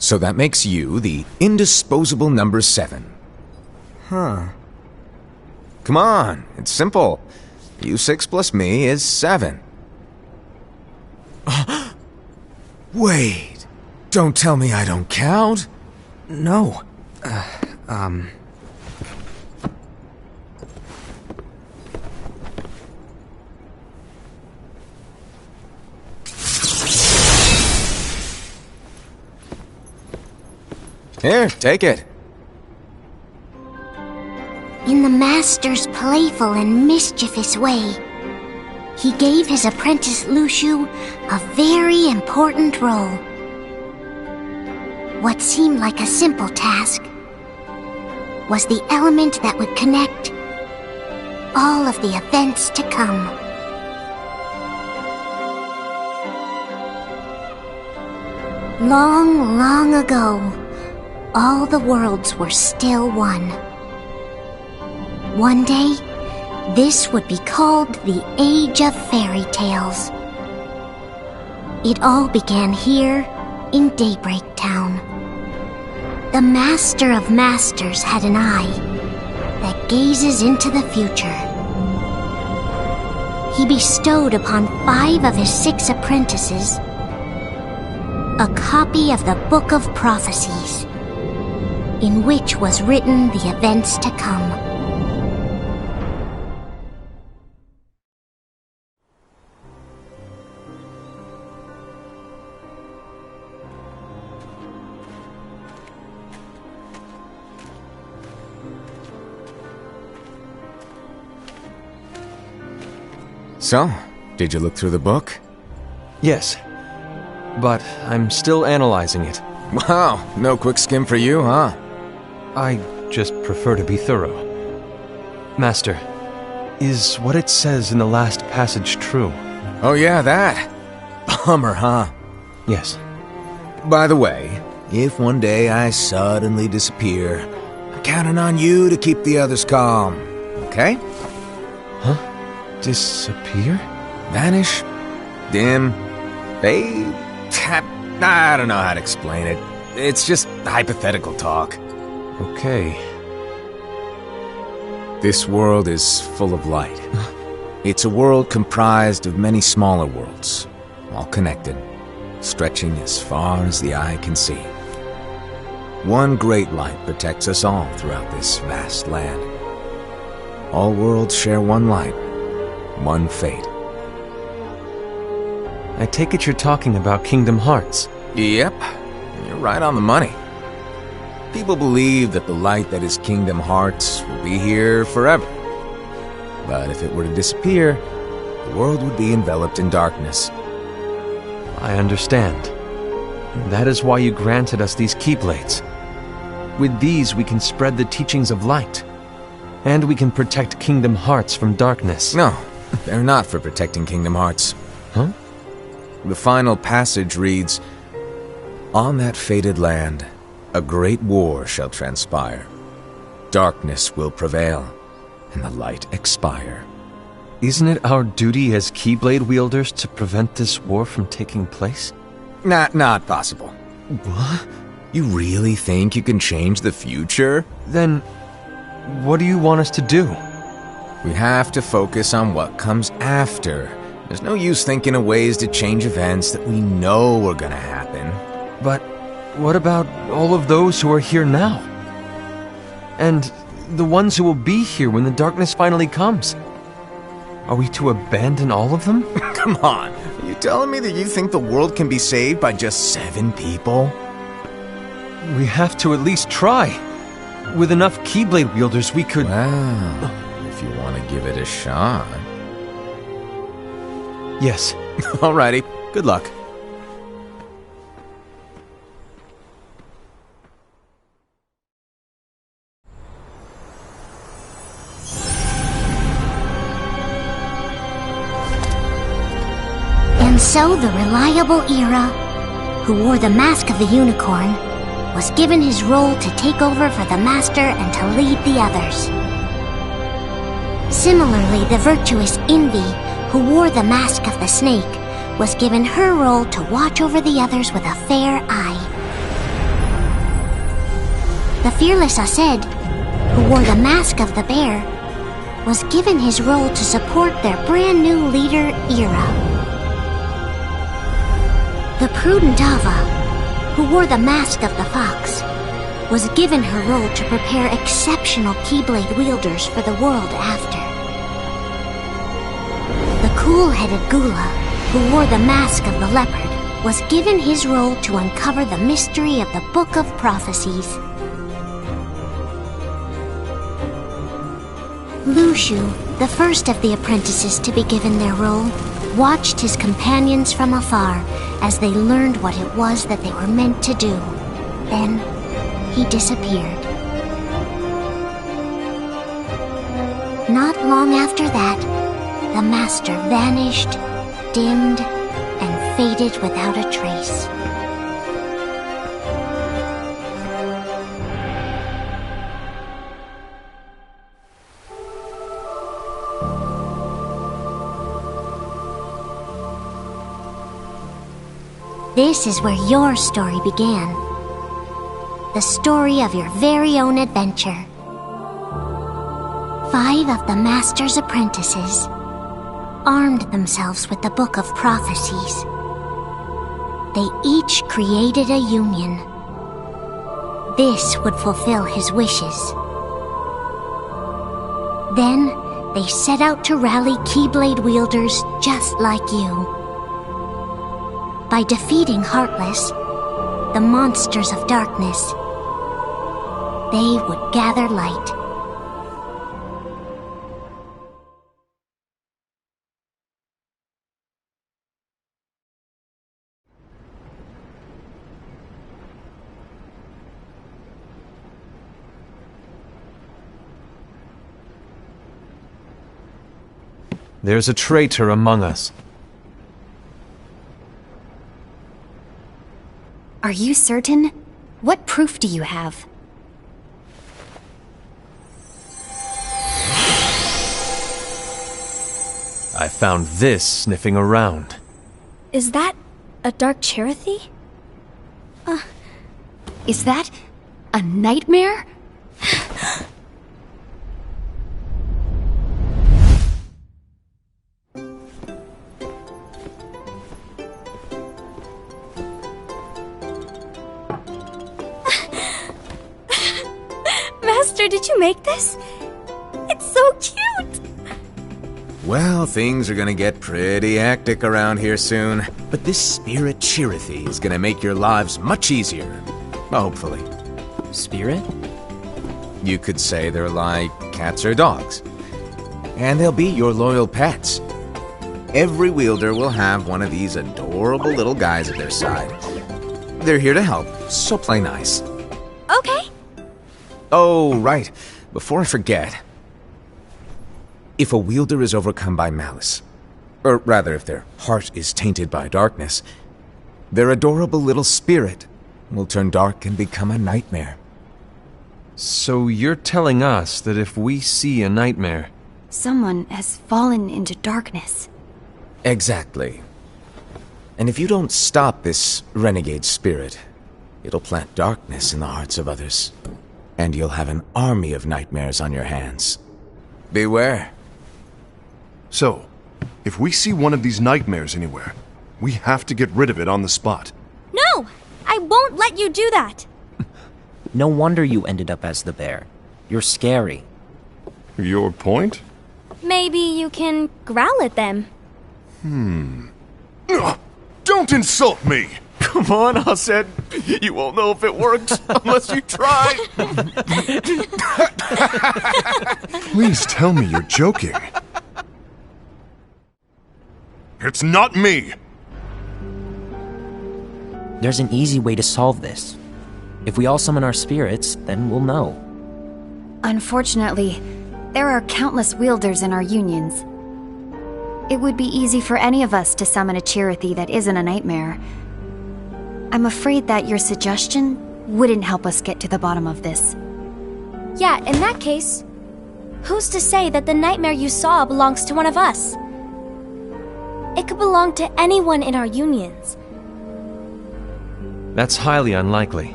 So that makes you the indisposable number 7. Huh. Come on, it's simple. You 6 plus me is 7. Wait, don't tell me I don't count? No. Here, take it. In the Master's playful and mischievous way, he gave his apprentice Luciu a very important role. What seemed like a simple task was the element that would connect all of the events to come. Long, long ago, all the worlds were still one. One day, this would be called the Age of Fairy Tales. It all began here in Daybreak Town. The Master of Masters had an eye that gazes into the future. He bestowed upon 5 of his 6 apprentices a copy of the Book of Prophecies, in which was written the events to come. So, did you look through the book? Yes. But I'm still analyzing it. Wow, no quick skim for you, huh? I just prefer to be thorough. Master, is what it says in the last passage true? Oh yeah, that. Bummer, huh? Yes. By the way, if one day I suddenly disappear, I'm counting on you to keep the others calm, okay? Huh? Disappear? Vanish? Dim? Fade? I don't know how to explain it. It's just hypothetical talk. Okay. This world is full of light. It's a world comprised of many smaller worlds, all connected, stretching as far as the eye can see. One great light protects us all throughout this vast land. All worlds share one light, one fate. I take it you're talking about Kingdom Hearts. Yep, you're right on the money. People believe that the light that is Kingdom Hearts will be here forever. But if it were to disappear, the world would be enveloped in darkness. I understand. That is why you granted us these Keyblades. With these we can spread the teachings of light. And we can protect Kingdom Hearts from darkness. No, they're not for protecting Kingdom Hearts. Huh? The final passage reads, "On that fated land, a great war shall transpire. Darkness will prevail, and the light expire." Isn't it our duty as Keyblade wielders to prevent this war from taking place? Not possible. What? You really think you can change the future? Then, what do you want us to do? We have to focus on what comes after. There's no use thinking of ways to change events that we know are gonna happen. But what about all of those who are here now? And the ones who will be here when the darkness finally comes? Are we to abandon all of them? Come on, are you telling me that you think the world can be saved by just 7 people? We have to at least try. With enough Keyblade wielders, we could... Well, if you want to give it a shot. Yes. Alrighty, good luck. And so the reliable Era, who wore the mask of the unicorn, was given his role to take over for the Master and to lead the others. Similarly, the virtuous Envy, who wore the mask of the snake, was given her role to watch over the others with a fair eye. The fearless Ased, who wore the mask of the bear, was given his role to support their brand new leader, Ira. The prudent Ava, who wore the mask of the fox, was given her role to prepare exceptional Keyblade wielders for the world after. The cool-headed Gula, who wore the mask of the leopard, was given his role to uncover the mystery of the Book of Prophecies. Lushu, the first of the apprentices to be given their role, watched his companions from afar as they learned what it was that they were meant to do. Then, he disappeared. Not long after that, the master vanished, dimmed, and faded without a trace. This is where your story began. The story of your very own adventure. 5 of the Master's apprentices armed themselves with the Book of Prophecies. They each created a union. This would fulfill his wishes. Then, they set out to rally Keyblade wielders just like you. By defeating Heartless, the monsters of darkness, they would gather light. There's a traitor among us. Are you certain? What proof do you have? I found this sniffing around. Is that a dark Cherothy? Is that a nightmare? Master, did you make this? It's so cute! Well, things are gonna get pretty hectic around here soon. But this spirit Cherothy is gonna make your lives much easier. Hopefully. Spirit? You could say they're like cats or dogs. And they'll be your loyal pets. Every wielder will have one of these adorable little guys at their side. They're here to help, so play nice. Okay. Oh, right. Before I forget. If a wielder is overcome by malice, or rather if their heart is tainted by darkness, their adorable little spirit will turn dark and become a nightmare. So you're telling us that if we see a nightmare... Someone has fallen into darkness. Exactly. And if you don't stop this renegade spirit, it'll plant darkness in the hearts of others. And you'll have an army of nightmares on your hands. Beware. So, if we see one of these nightmares anywhere, we have to get rid of it on the spot. No! I won't let you do that! No wonder you ended up as the bear. You're scary. Your point? Maybe you can growl at them. Don't insult me! Come on, Ased. You won't know if it works unless you try. Please tell me you're joking. It's not me! There's an easy way to solve this. If we all summon our spirits, then we'll know. Unfortunately, there are countless wielders in our unions. It would be easy for any of us to summon a Cherothy that isn't a nightmare. I'm afraid that your suggestion wouldn't help us get to the bottom of this. Yeah, in that case, who's to say that the nightmare you saw belongs to one of us? It could belong to anyone in our unions. That's highly unlikely.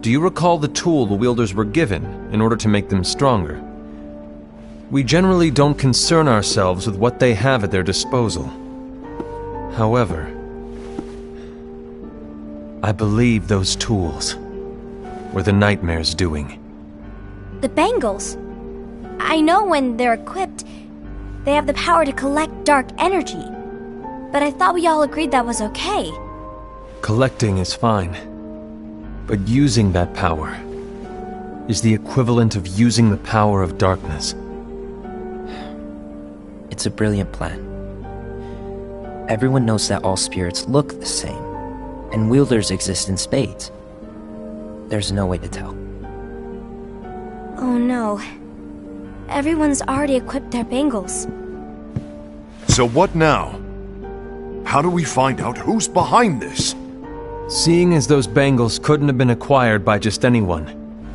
do you recall the tool the wielders were given in order to make them stronger? We generally don't concern ourselves with what they have at their disposal. However, I believe those tools were the Nightmare's doing. The bangles. I know when they're equipped, they have the power to collect dark energy. But I thought we all agreed that was okay. Collecting is fine, but using that power is the equivalent of using the power of darkness. It's a brilliant plan. Everyone knows that all spirits look the same, and wielders exist in spades. There's no way to tell. Oh no. Everyone's already equipped their bangles. So what now? How do we find out who's behind this? Seeing as those bangles couldn't have been acquired by just anyone,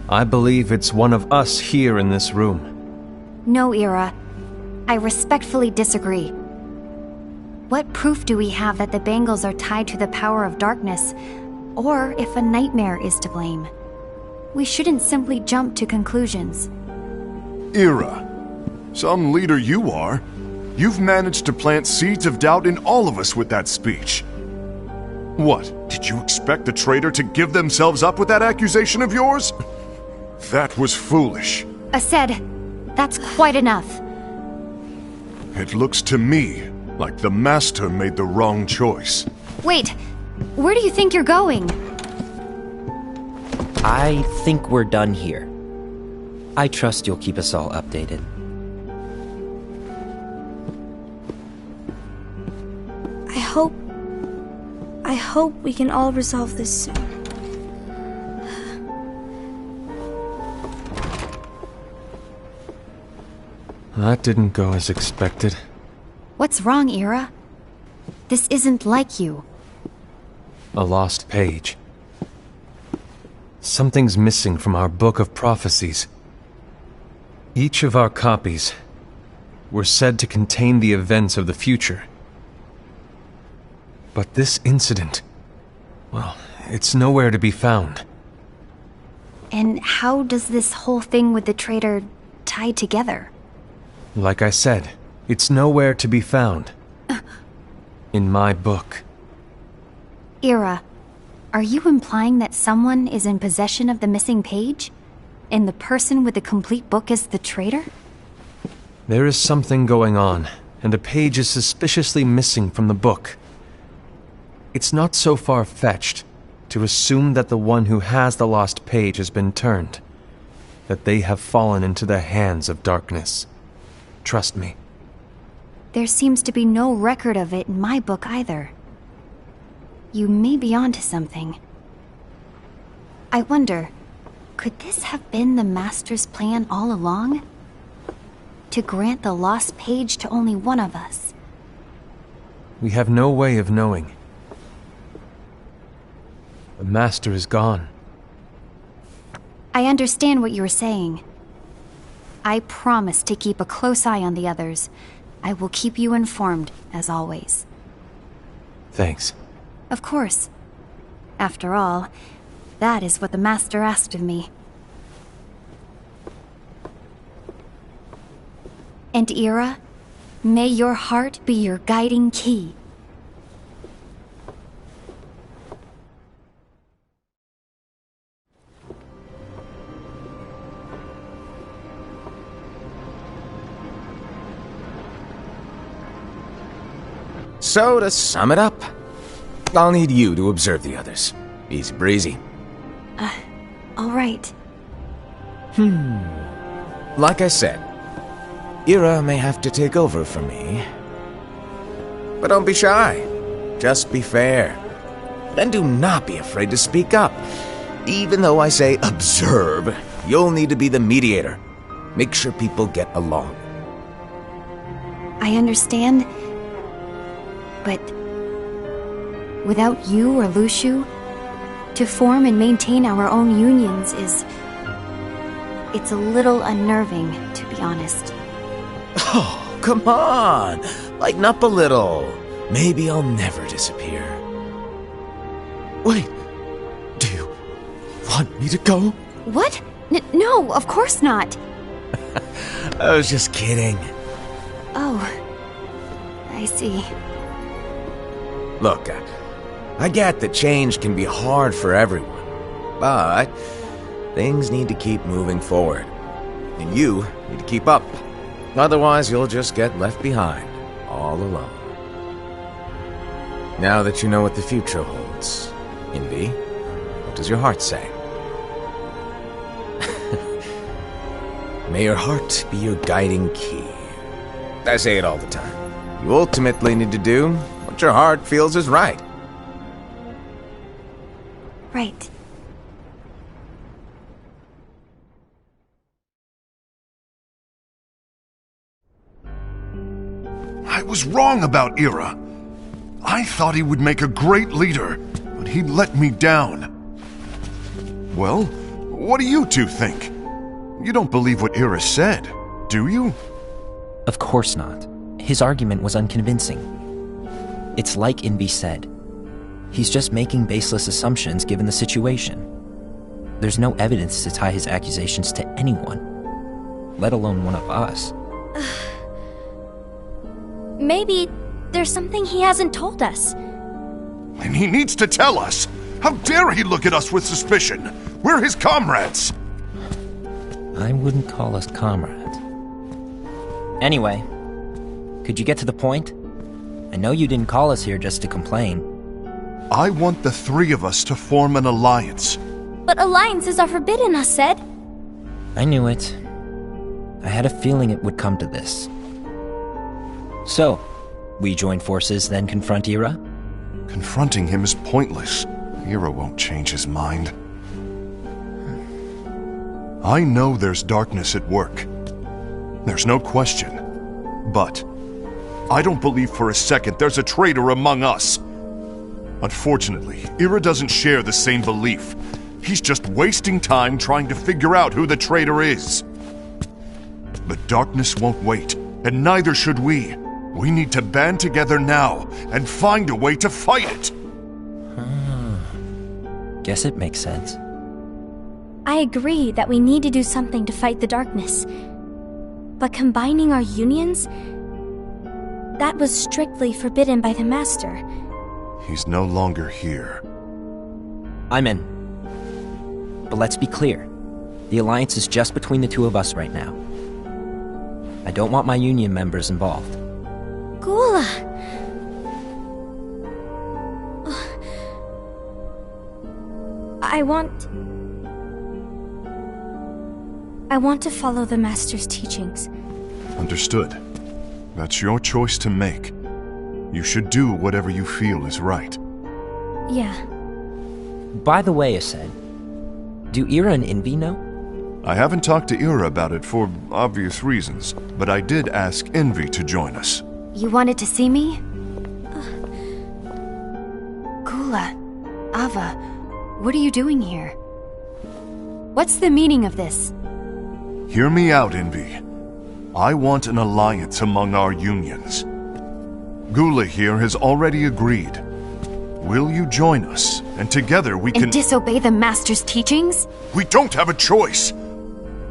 I believe it's one of us here in this room. No, Ira. I respectfully disagree. What proof do we have that the bangles are tied to the power of darkness, or if a nightmare is to blame? We shouldn't simply jump to conclusions. Ira, some leader you are. You've managed to plant seeds of doubt in all of us with that speech. What, did you expect the traitor to give themselves up with that accusation of yours? That was foolish. Aced, that's quite enough. It looks to me like the Master made the wrong choice. Wait, where do you think you're going? I think we're done here. I trust you'll keep us all updated. I hope we can all resolve this soon. That didn't go as expected. What's wrong, Ira? This isn't like you. A lost page. Something's missing from our book of prophecies. Each of our copies were said to contain the events of the future. But this incident, well, it's nowhere to be found. And how does this whole thing with the traitor tie together? Like I said, it's nowhere to be found. In my book. Ira, are you implying that someone is in possession of the missing page? And the person with the complete book is the traitor? There is something going on, and a page is suspiciously missing from the book. It's not so far-fetched to assume that the one who has the lost page has been turned, that they have fallen into the hands of darkness. Trust me. There seems to be no record of it in my book either. You may be onto something. I wonder, could this have been the Master's plan all along? To grant the lost page to only one of us? We have no way of knowing. The Master is gone. I understand what you were saying. I promise to keep a close eye on the others. I will keep you informed, as always. Thanks. Of course. After all, that is what the Master asked of me. And Ira, may your heart be your guiding key. So, to sum it up, I'll need you to observe the others. Easy breezy. All right. Like I said, Ira may have to take over for me. But don't be shy. Just be fair. And do not be afraid to speak up. Even though I say observe, you'll need to be the mediator. Make sure people get along. I understand. But without you or Luciu, to form and maintain our own unions it's a little unnerving, to be honest. Oh, come on! Lighten up a little. Maybe I'll never disappear. Wait, do you want me to go? What? No, of course not. I was just kidding. Oh, I see. Look, I get that change can be hard for everyone, but things need to keep moving forward. And you need to keep up. Otherwise, you'll just get left behind, all alone. Now that you know what the future holds, Envy, what does your heart say? May your heart be your guiding key. I say it all the time. You ultimately need to do what your heart feels is right. Right. I was wrong about Ira. I thought he would make a great leader, but he let me down. Well, what do you two think? You don't believe what Ira said, do you? Of course not. His argument was unconvincing. It's like Envy said. He's just making baseless assumptions given the situation. There's no evidence to tie his accusations to anyone, let alone one of us. Maybe there's something he hasn't told us. And he needs to tell us. How dare he look at us with suspicion? We're his comrades. I wouldn't call us comrades. Anyway, could you get to the point? I know you didn't call us here just to complain. I want the three of us to form an alliance. But alliances are forbidden, us said. I knew it. I had a feeling it would come to this. So, we join forces, then confront Ira? Confronting him is pointless. Ira won't change his mind. I know there's darkness at work. There's no question. But I don't believe for a second there's a traitor among us. Unfortunately, Ira doesn't share the same belief. He's just wasting time trying to figure out who the traitor is. But darkness won't wait, and neither should we. We need to band together now and find a way to fight it. Guess it makes sense. I agree that we need to do something to fight the darkness. But combining our unions? That was strictly forbidden by the Master. He's no longer here. I'm in. But let's be clear. The alliance is just between the two of us right now. I don't want my union members involved. Gula! I want to follow the Master's teachings. Understood. That's your choice to make. You should do whatever you feel is right. Yeah. By the way, Ased, do Ira and Envy know? I haven't talked to Ira about it for obvious reasons, but I did ask Envy to join us. You wanted to see me? Gula, Ava, what are you doing here? What's the meaning of this? Hear me out, Envy. I want an alliance among our unions. Gula here has already agreed. Will you join us? And together we can— And disobey the Master's teachings? We don't have a choice!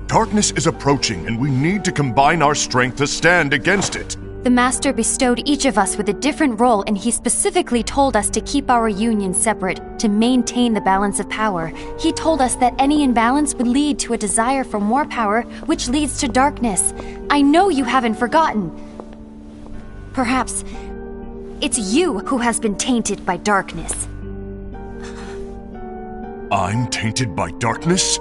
Darkness is approaching, and we need to combine our strength to stand against it. The Master bestowed each of us with a different role, and he specifically told us to keep our union separate, to maintain the balance of power. He told us that any imbalance would lead to a desire for more power, which leads to darkness. I know you haven't forgotten. Perhaps it's you who has been tainted by darkness. I'm tainted by darkness?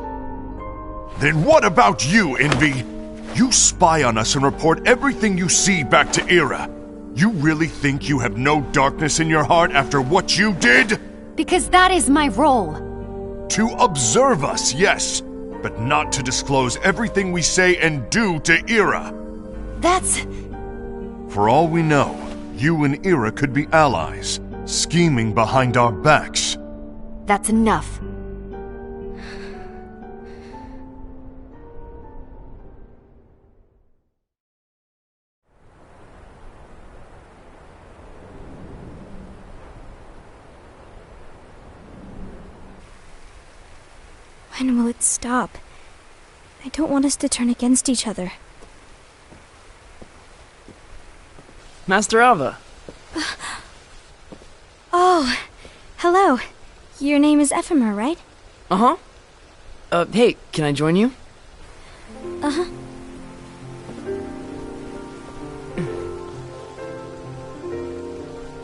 Then what about you, Envy? You spy on us and report everything you see back to Ira. You really think you have no darkness in your heart after what you did? Because that is my role. To observe us, yes, but not to disclose everything we say and do to Ira. That's— For all we know, you and Ira could be allies, scheming behind our backs. That's enough. When will it stop? I don't want us to turn against each other. Master Alva. Oh, hello. Your name is Ephemer, right? Uh-huh. Hey, can I join you? Uh-huh.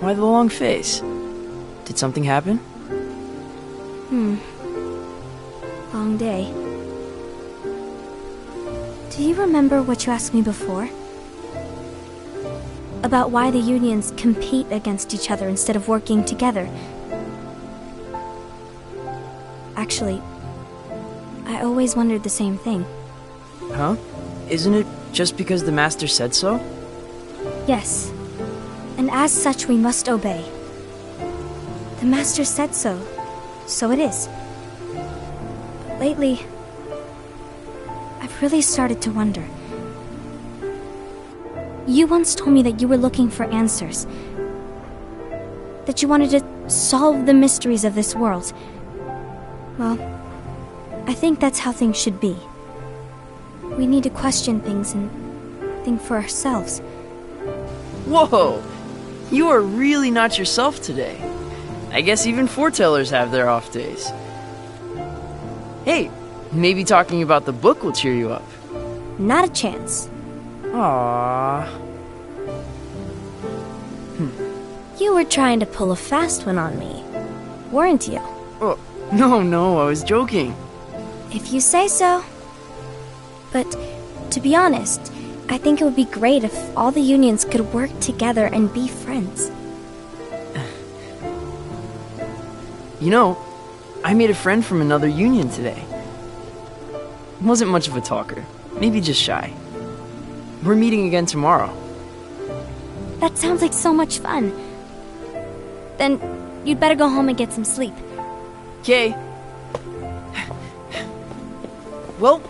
Why the long face? Did something happen? Long day. Do you remember what you asked me before? About why the unions compete against each other instead of working together. Actually, I always wondered the same thing. Huh? Isn't it just because the Master said so? Yes. And as such, we must obey. The Master said so. So it is. But lately, I've really started to wonder. You once told me that you were looking for answers. That you wanted to solve the mysteries of this world. Well, I think that's how things should be. We need to question things and think for ourselves. Whoa! You are really not yourself today. I guess even foretellers have their off days. Hey, maybe talking about the book will cheer you up. Not a chance. Aww. You were trying to pull a fast one on me, weren't you? Oh, no, I was joking. If you say so. But, to be honest, I think it would be great if all the unions could work together and be friends. You know, I made a friend from another union today. Wasn't much of a talker, maybe just shy. We're meeting again tomorrow. That sounds like so much fun. Then, you'd better go home and get some sleep. Okay. Well,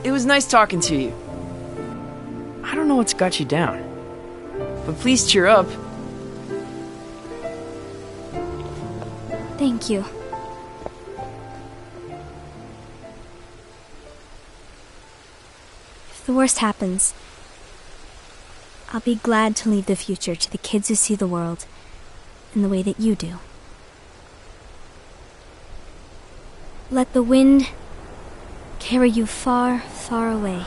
it was nice talking to you. I don't know what's got you down, but please cheer up. Thank you. If the worst happens, I'll be glad to leave the future to the kids who see the world in the way that you do. Let the wind carry you far, far away.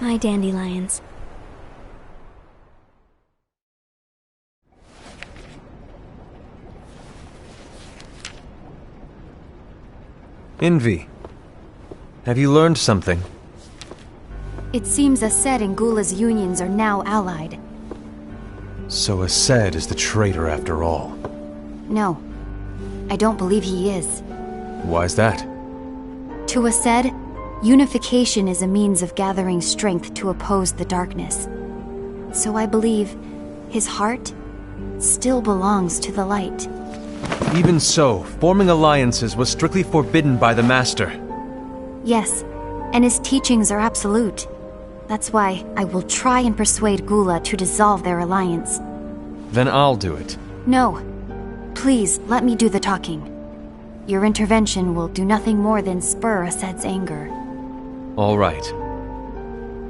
My dandelions. Envy. Have you learned something? It seems Ased and Gula's unions are now allied. So Ased is the traitor after all. No, I don't believe he is. Why's that? To Ased, unification is a means of gathering strength to oppose the darkness. So I believe his heart still belongs to the light. Even so, forming alliances was strictly forbidden by the Master. Yes, and his teachings are absolute. That's why I will try and persuade Gula to dissolve their alliance. Then I'll do it. No. Please, let me do the talking. Your intervention will do nothing more than spur Ased's anger. All right.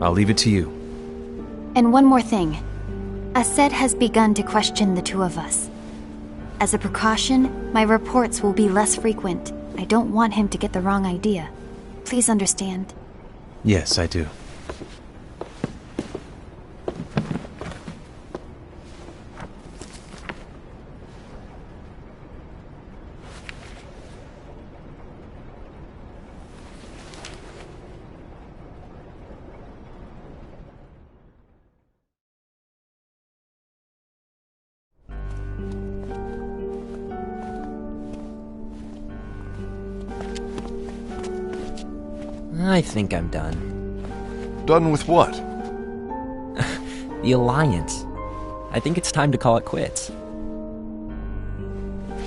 I'll leave it to you. And one more thing. Ased has begun to question the two of us. As a precaution, my reports will be less frequent. I don't want him to get the wrong idea. Please understand. Yes, I do. I think I'm done. Done with what? The Alliance. I think it's time to call it quits.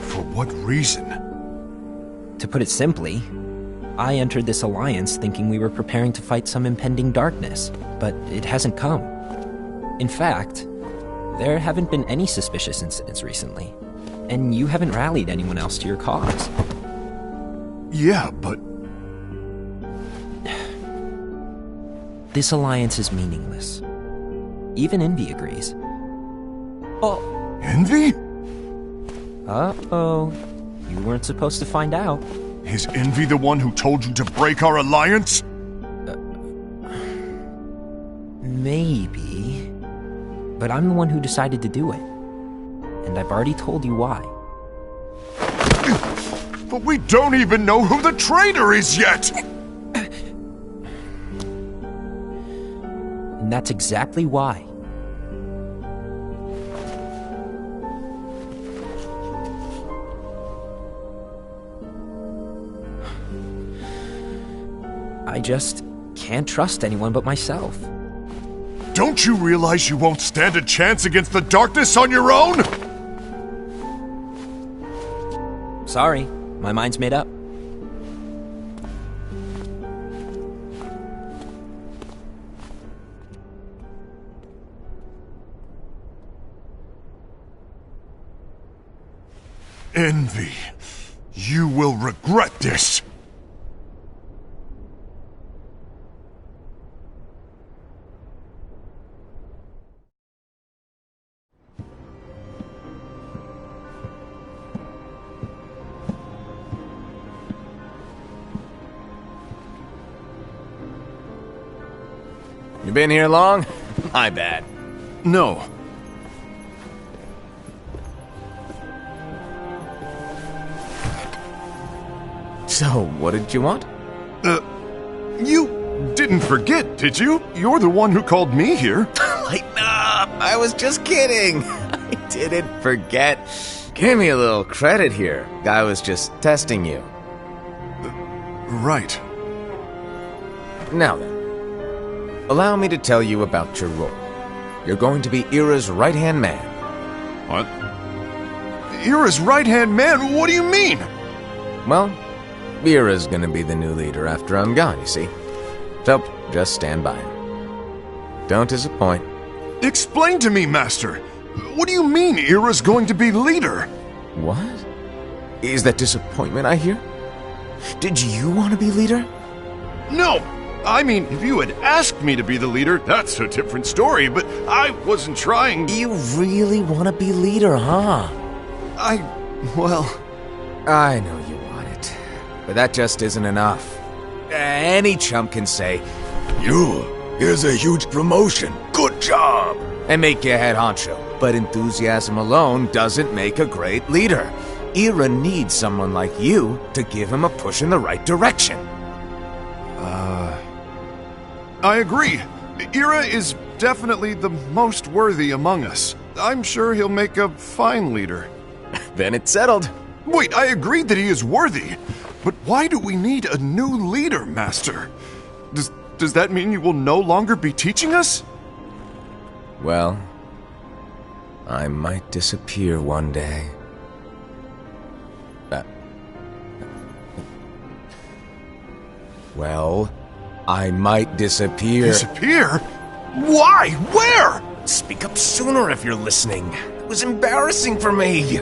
For what reason? To put it simply, I entered this alliance thinking we were preparing to fight some impending darkness, but it hasn't come. In fact, there haven't been any suspicious incidents recently, and you haven't rallied anyone else to your cause. Yeah, but... This alliance is meaningless. Even Envy agrees. Oh. Envy? Uh-oh. You weren't supposed to find out. Is Envy the one who told you to break our alliance? Maybe. But I'm the one who decided to do it. And I've already told you why. But we don't even know who the traitor is yet! And that's exactly why. I just can't trust anyone but myself. Don't you realize you won't stand a chance against the darkness on your own? Sorry, my mind's made up. Envy, you will regret this. You been here long? My bad. No. So, what did you want? You didn't forget, did you? You're the one who called me here. Lighten up! I was just kidding. I didn't forget. Give me a little credit here. I was just testing you. Right. Now then, allow me to tell you about your role. You're going to be Ira's right-hand man. What? Ira's right-hand man? What do you mean? Well, Ira's gonna be the new leader after I'm gone, you see. So, just stand by him. Don't disappoint. Explain to me, Master. What do you mean Ira's going to be leader? What? Is that disappointment I hear? Did you want to be leader? No! I mean, if you had asked me to be the leader, that's a different story, but I wasn't trying... You really want to be leader, huh? Well... I know you want it, but that just isn't enough. Any chump can say, here's a huge promotion, good job, and make you head honcho. But enthusiasm alone doesn't make a great leader. Ira needs someone like you to give him a push in the right direction. I agree. Ira is definitely the most worthy among us. I'm sure he'll make a fine leader. Then it's settled. Wait, I agreed that he is worthy. But why do we need a new leader, Master? Does that mean you will no longer be teaching us? Well, I might disappear one day. Well, I might disappear. Disappear? Why? Where? Speak up sooner if you're listening. It was embarrassing for me.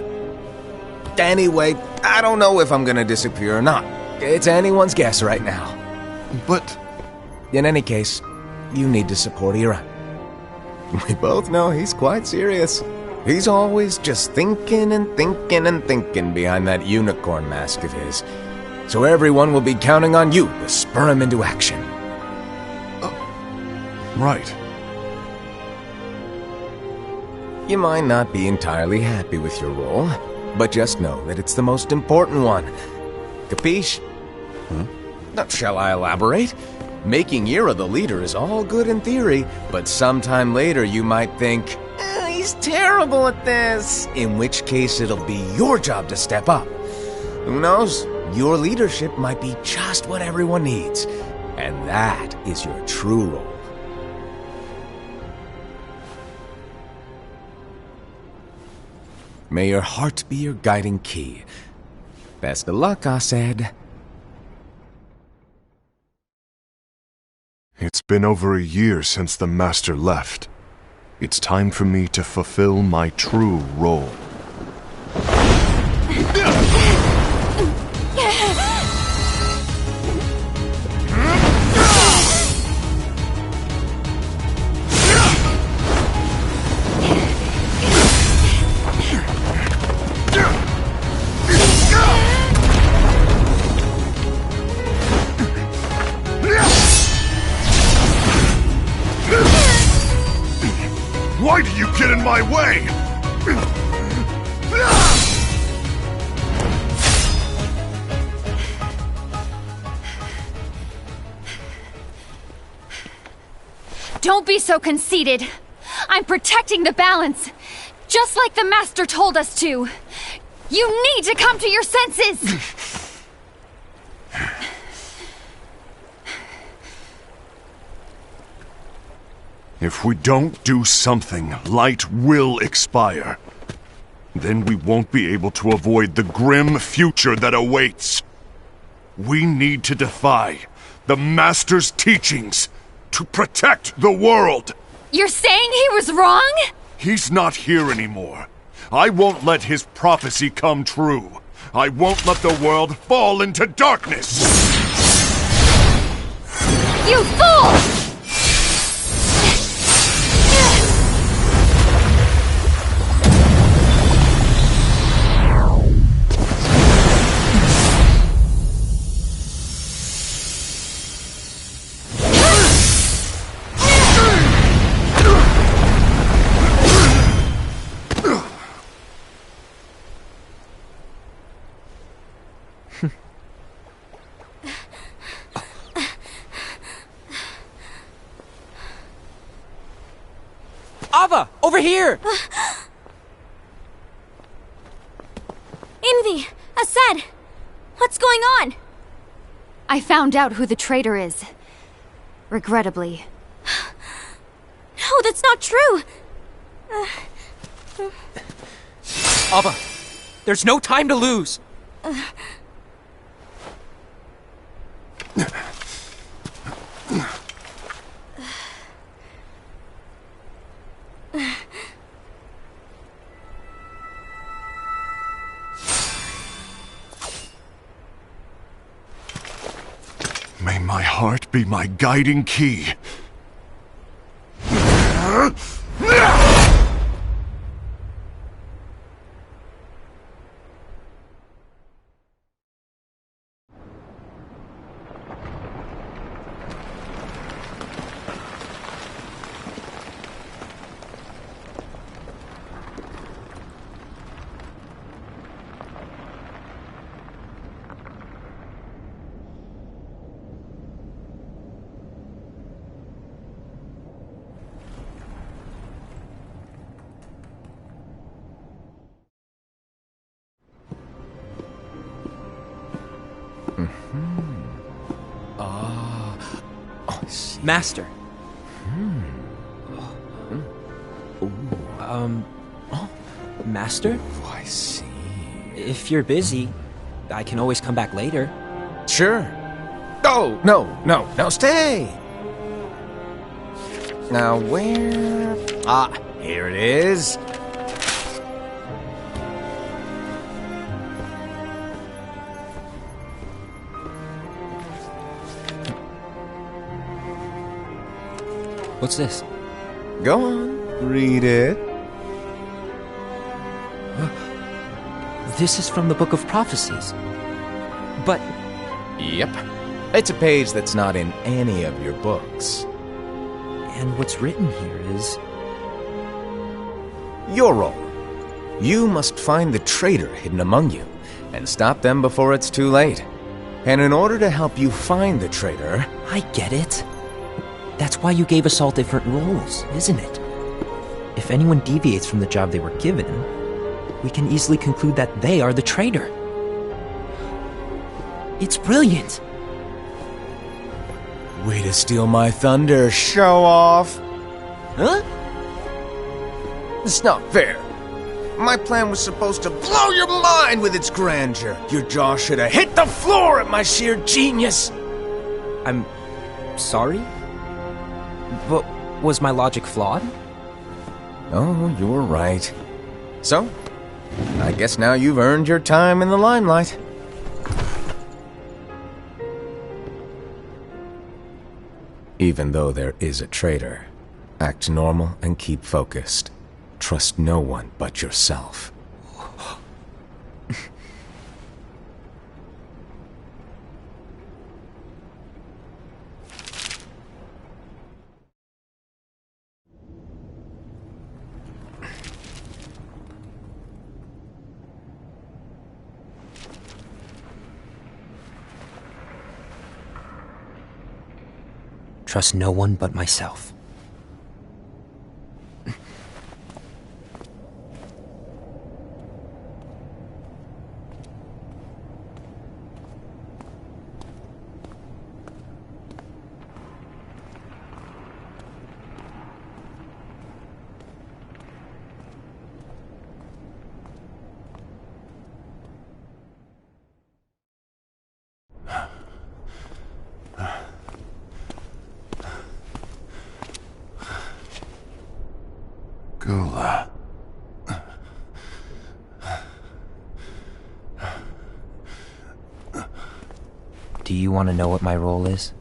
Anyway, I don't know if I'm gonna disappear or not. It's anyone's guess right now. But... In any case, you need to support Ira. We both know he's quite serious. He's always just thinking and thinking and thinking behind that unicorn mask of his. So everyone will be counting on you to spur him into action. Right. You might not be entirely happy with your role, but just know that it's the most important one. Capiche? Shall I elaborate? Making Ira the leader is all good in theory, but sometime later you might think, he's terrible at this, in which case it'll be your job to step up. Who knows? Your leadership might be just what everyone needs, and that is your true role. May your heart be your guiding key. Best of luck, Asad. It's been over a year since the Master left. It's time for me to fulfill my true role. get in my way! Don't be so conceited. I'm protecting the balance, just like the Master told us to. You need to come to your senses! If we don't do something, light will expire. Then we won't be able to avoid the grim future that awaits. We need to defy the Master's teachings to protect the world. You're saying he was wrong? He's not here anymore. I won't let his prophecy come true. I won't let the world fall into darkness. You fool! Ava, over here! Envy! Ased! What's going on? I found out who the traitor is. Regrettably. No, that's not true! Ava, there's no time to lose! May my heart be my guiding key. Master. Master? Oh, I see. If you're busy, I can always come back later. Sure. Oh, no, stay! Now, where... Ah, here it is. What's this? Go on, read it. This is from the Book of Prophecies. But... Yep. It's a page that's not in any of your books. And what's written here is... Your role. You must find the traitor hidden among you, and stop them before it's too late. And in order to help you find the traitor... I get it. That's why you gave us all different roles, isn't it? If anyone deviates from the job they were given, we can easily conclude that they are the traitor. It's brilliant! Way to steal my thunder, show off! Huh? It's not fair. My plan was supposed to blow your mind with its grandeur. Your jaw should have hit the floor at my sheer genius. I'm... sorry? But was my logic flawed? Oh, you were right. So, I guess now you've earned your time in the limelight. Even though there is a traitor, act normal and keep focused. Trust no one but yourself. trust no one but myself. Gula. Do you want to know what my role is?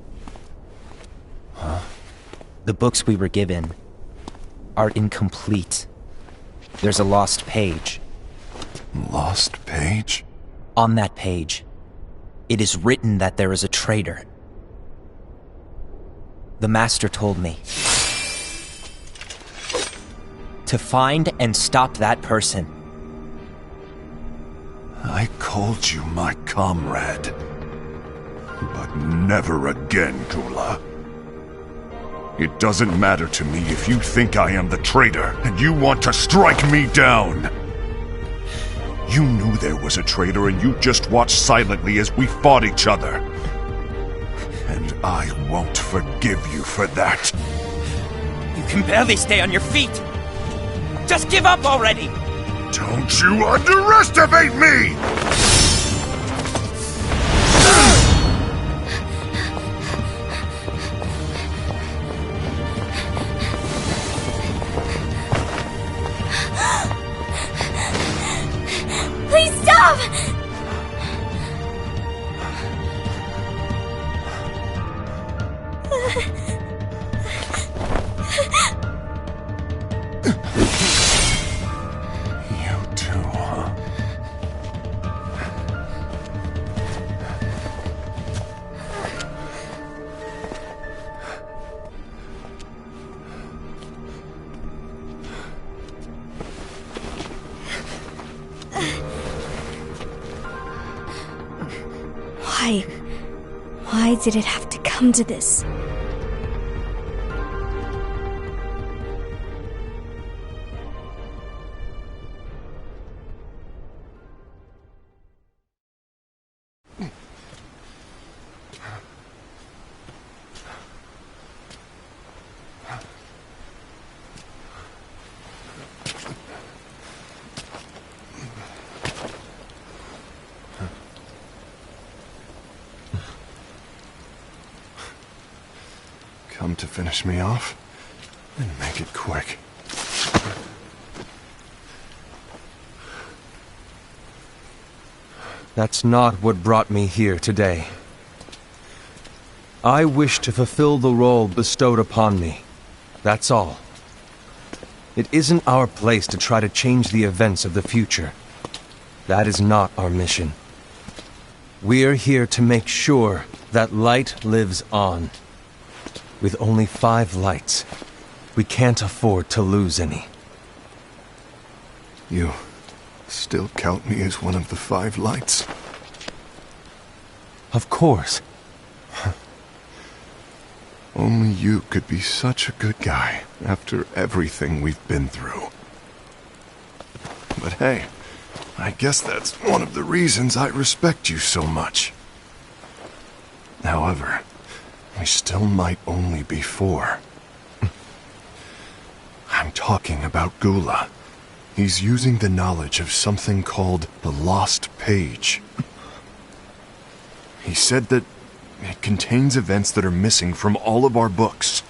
Huh? The books we were given are incomplete. There's a lost page. Lost page? On that page, it is written that there is a traitor. The Master told me to find and stop that person. I called you my comrade. But never again, Gula. It doesn't matter to me if you think I am the traitor and you want to strike me down. You knew there was a traitor and you just watched silently as we fought each other. And I won't forgive you for that. You can barely stay on your feet. Just give up already! Don't you underestimate me! Please stop! You too, huh? Why did it have to come to this? Come to finish me off? Then make it quick. That's not what brought me here today. I wish to fulfill the role bestowed upon me. That's all. It isn't our place to try to change the events of the future. That is not our mission. We're here to make sure that light lives on. With only 5 lights, we can't afford to lose any. You still count me as one of the 5 lights? Of course. Only you could be such a good guy after everything we've been through. But hey, I guess that's one of the reasons I respect you so much. However, we still might only be 4. I'm talking about Gula. He's using the knowledge of something called the Lost Page. He said that it contains events that are missing from all of our books.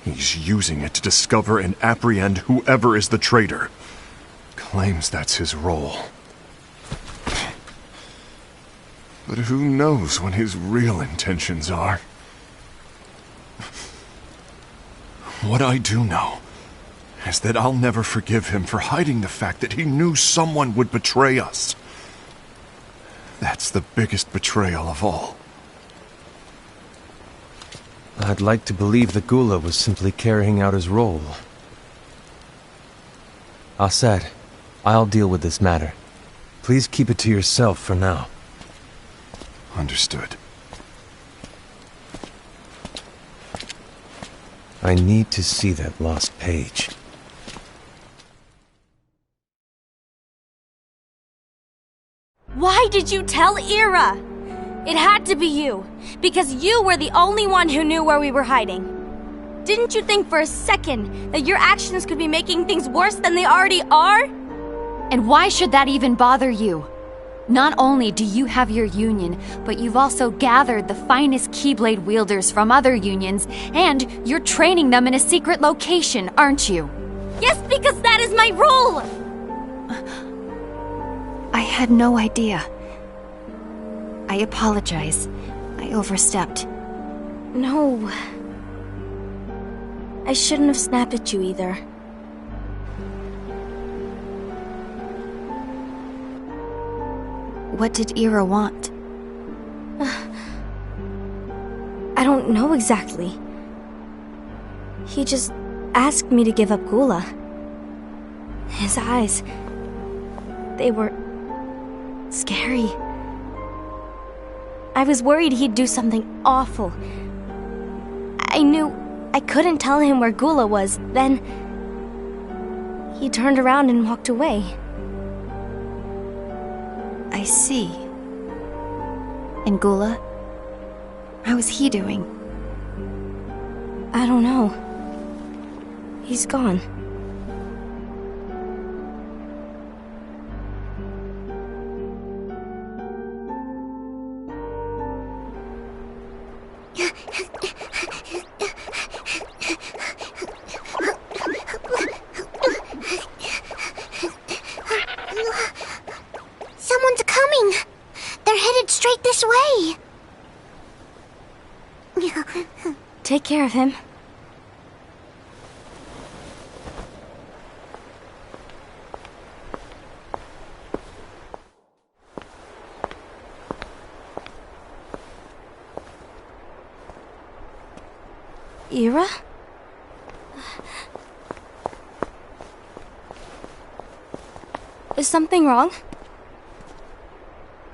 He's using it to discover and apprehend whoever is the traitor. Claims that's his role. But who knows what his real intentions are? What I do know is that I'll never forgive him for hiding the fact that he knew someone would betray us. That's the biggest betrayal of all. I'd like to believe that Gula was simply carrying out his role. Aset, I'll deal with this matter. Please keep it to yourself for now. Understood. I need to see that lost page. Why did you tell Ira? It had to be you, because you were the only one who knew where we were hiding. Didn't you think for a second that your actions could be making things worse than they already are? And why should that even bother you? Not only do you have your union, but you've also gathered the finest Keyblade wielders from other unions, and you're training them in a secret location, aren't you? Yes, because that is my role! I had no idea. I apologize. I overstepped. No. I shouldn't have snapped at you either. What did Ira want? I don't know exactly. He just asked me to give up Gula. His eyes... they were... scary. I was worried he'd do something awful. I knew I couldn't tell him where Gula was. Then... he turned around and walked away. I see. And Gula? How is he doing? I don't know. He's gone. Someone's coming! They're headed straight this way! Take care of him. Ira? Is something wrong?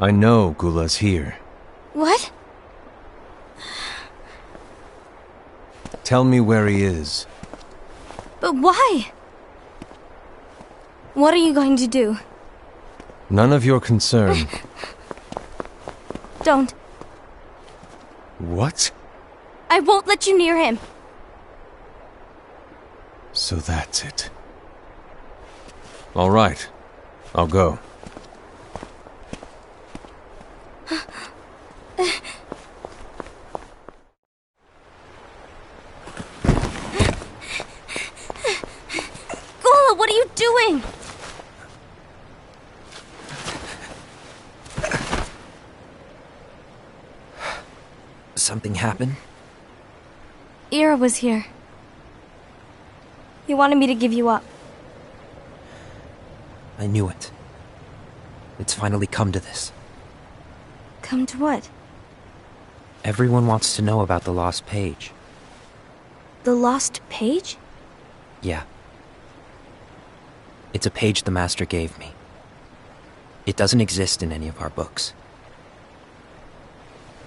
I know Gula's here. What? Tell me where he is. But why? What are you going to do? None of your concern. Don't. What? I won't let you near him. So that's it. All right. I'll go. Gula, what are you doing? Something happened? Ira was here. He wanted me to give you up. I knew it. It's finally come to this. Come to what? Everyone wants to know about the lost page. The lost page? Yeah. It's a page the Master gave me. It doesn't exist in any of our books.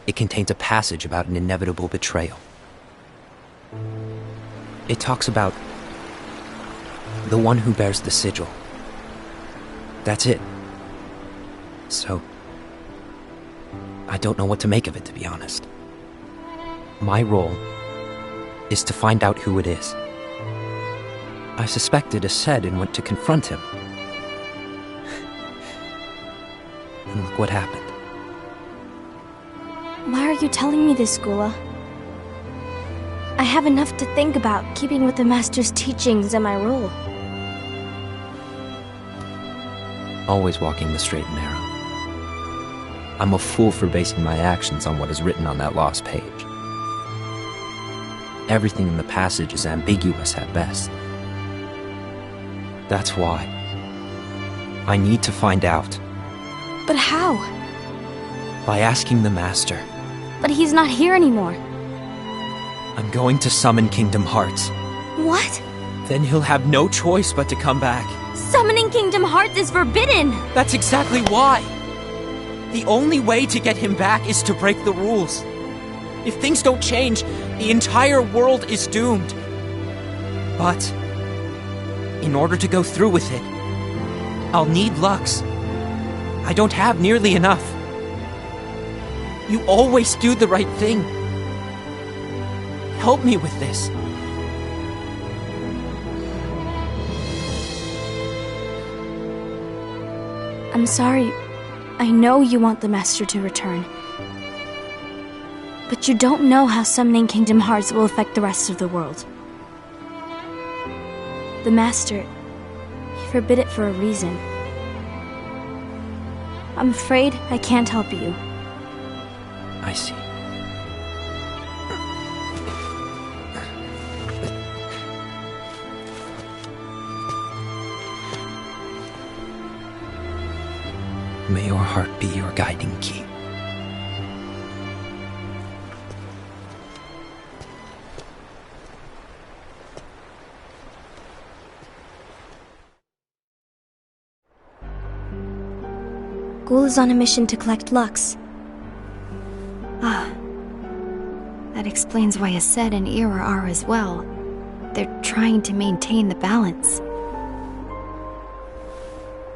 It contains a passage about an inevitable betrayal. It talks about the one who bears the sigil. That's it. So, I don't know what to make of it, to be honest. My role is to find out who it is. I suspected a Sed and went to confront him. And look what happened. Why are you telling me this, Gula? I have enough to think about, keeping with the Master's teachings and my role. Always walking the straight and narrow. I'm a fool for basing my actions on what is written on that lost page. Everything in the passage is ambiguous at best. That's why I need to find out. But how? By asking the Master. But he's not here anymore. I'm going to summon Kingdom Hearts. What? Then he'll have no choice but to come back. Summoning Kingdom Hearts is forbidden! That's exactly why! The only way to get him back is to break the rules. If things don't change, the entire world is doomed. But in order to go through with it, I'll need Lux. I don't have nearly enough. You always do the right thing. Help me with this. I'm sorry. I know you want the Master to return. But you don't know how summoning Kingdom Hearts will affect the rest of the world. The Master, he forbid it for a reason. I'm afraid I can't help you. I see. May your heart be your guiding key. Ghoul is on a mission to collect Lux. That explains why Aced and Ira are as well. They're trying to maintain the balance.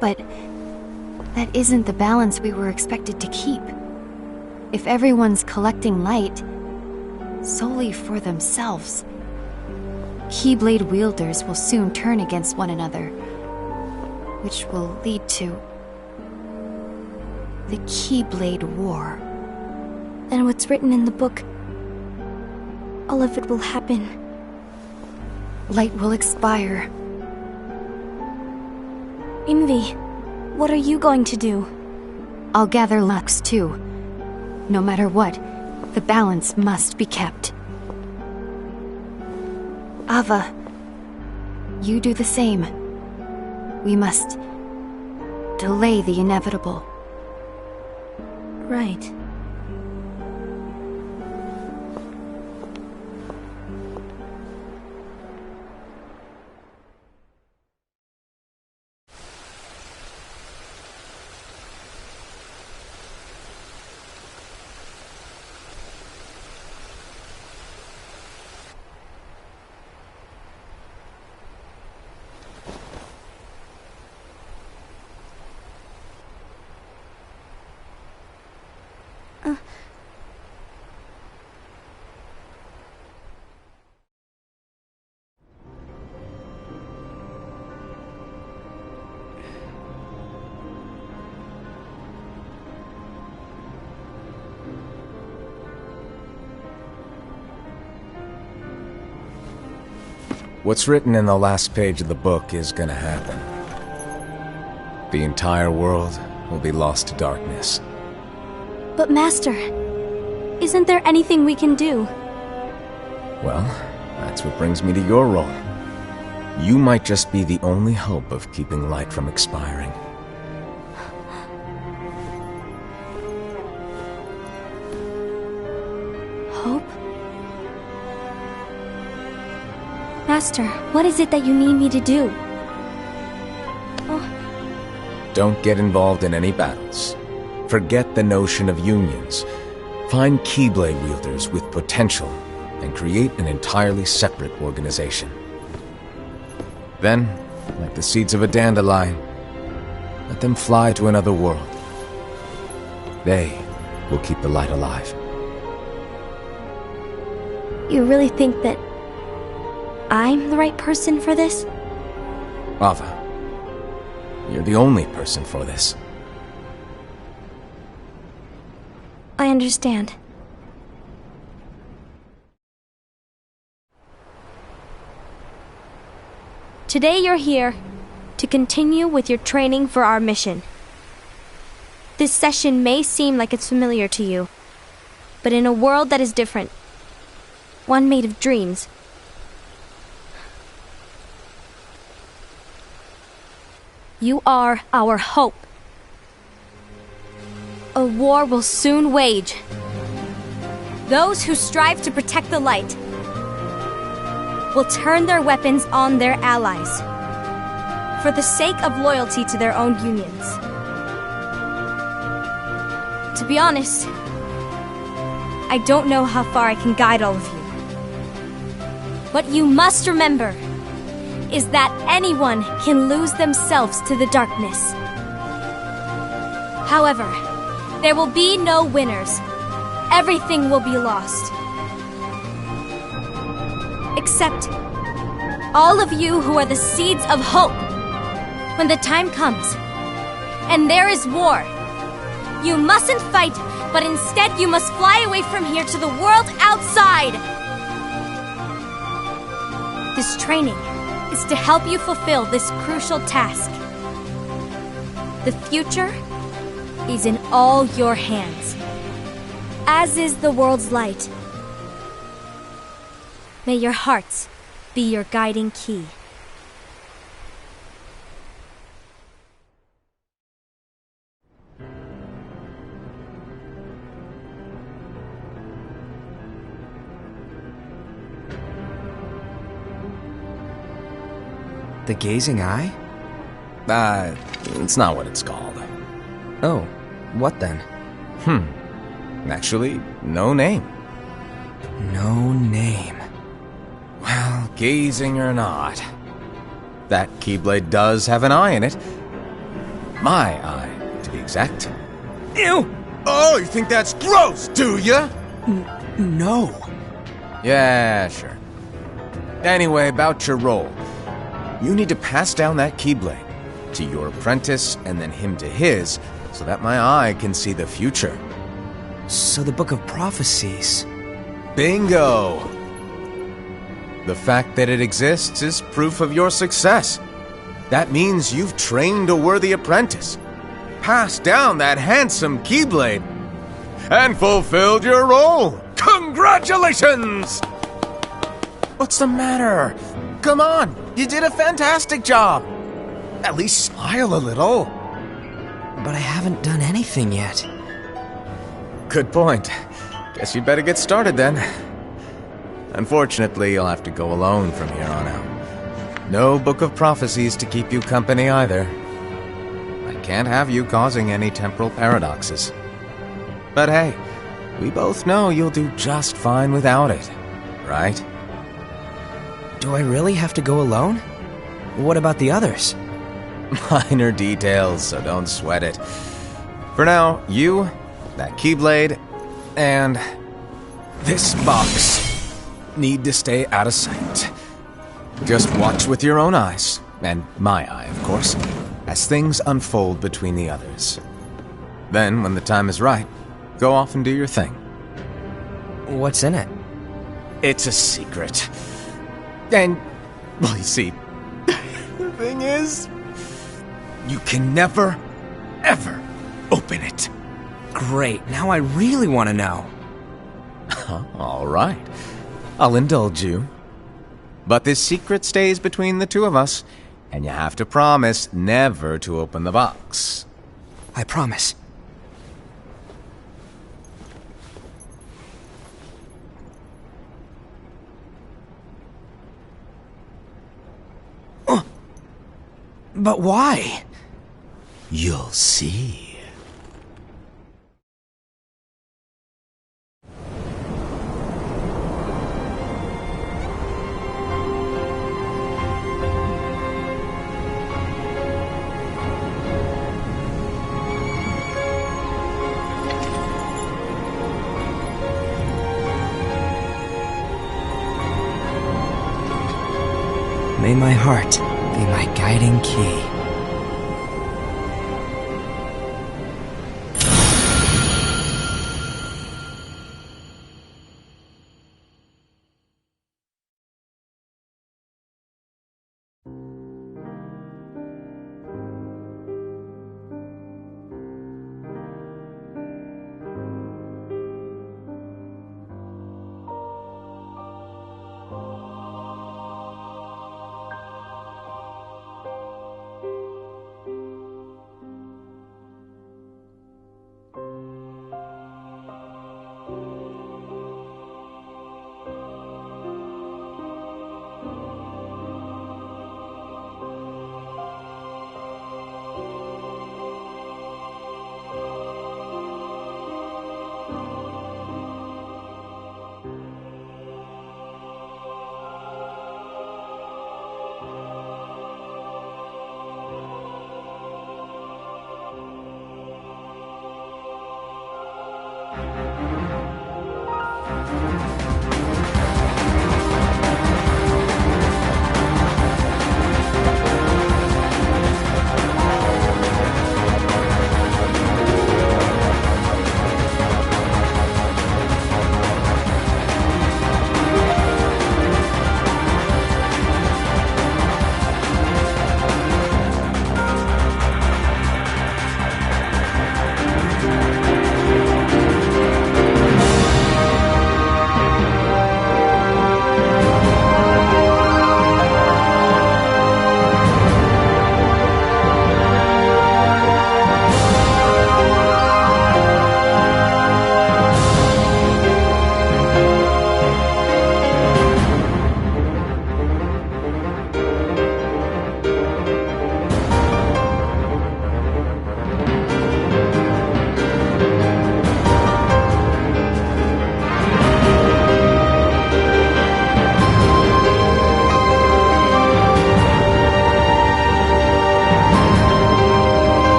But that isn't the balance we were expected to keep. If everyone's collecting light solely for themselves, Keyblade wielders will soon turn against one another, which will lead to the Keyblade War. Then what's written in the book, all of it will happen. Light will expire. Envy, what are you going to do? I'll gather Lux too. No matter what, the balance must be kept. Ava, you do the same. We must delay the inevitable. Right. What's written in the last page of the book is gonna happen. The entire world will be lost to darkness. But Master, isn't there anything we can do? Well, that's what brings me to your role. You might just be the only hope of keeping light from expiring. Hope? Master, what is it that you need me to do? Don't get involved in any battles. Forget the notion of unions. Find Keyblade wielders with potential and create an entirely separate organization. Then, like the seeds of a dandelion, let them fly to another world. They will keep the light alive. You really think that I'm the right person for this? Ava, you're the only person for this. I understand. Today you're here to continue with your training for our mission. This session may seem like it's familiar to you, but in a world that is different, one made of dreams, you are our hope. A war will soon wage. Those who strive to protect the light will turn their weapons on their allies for the sake of loyalty to their own unions. To be honest, I don't know how far I can guide all of you. But you must remember, is that anyone can lose themselves to the darkness. However, there will be no winners. Everything will be lost. Except all of you who are the seeds of hope. When the time comes, and there is war, you mustn't fight, but instead you must fly away from here to the world outside. This training is to help you fulfill this crucial task. The future is in all your hands, as is the world's light. May your hearts be your guiding key. The gazing eye? It's not what it's called. Oh, what then? Actually, no name. No name. Well, gazing or not, that Keyblade does have an eye in it. My eye, to be exact. Ew! Oh, you think that's gross, do ya? No. Yeah, sure. Anyway, about your role. You need to pass down that Keyblade to your apprentice and then him to his, so that my eye can see the future. So the Book of Prophecies... Bingo! The fact that it exists is proof of your success. That means you've trained a worthy apprentice, passed down that handsome Keyblade, and fulfilled your role. Congratulations! What's the matter? Come on, you did a fantastic job. At least smile a little. But I haven't done anything yet. Good point. Guess you'd better get started then. Unfortunately, you'll have to go alone from here on out. No Book of Prophecies to keep you company either. I can't have you causing any temporal paradoxes. But hey, we both know you'll do just fine without it, right? Do I really have to go alone? What about the others? Minor details, so don't sweat it. For now, you, that Keyblade, and this box need to stay out of sight. Just watch with your own eyes, and my eye, of course, as things unfold between the others. Then, when the time is right, go off and do your thing. What's in it? It's a secret. And, well, you see, the thing is, you can never, ever open it. Great, now I really want to know. All right, I'll indulge you. But this secret stays between the two of us, and you have to promise never to open the box. I promise. But why? You'll see. May my heart be my guiding key.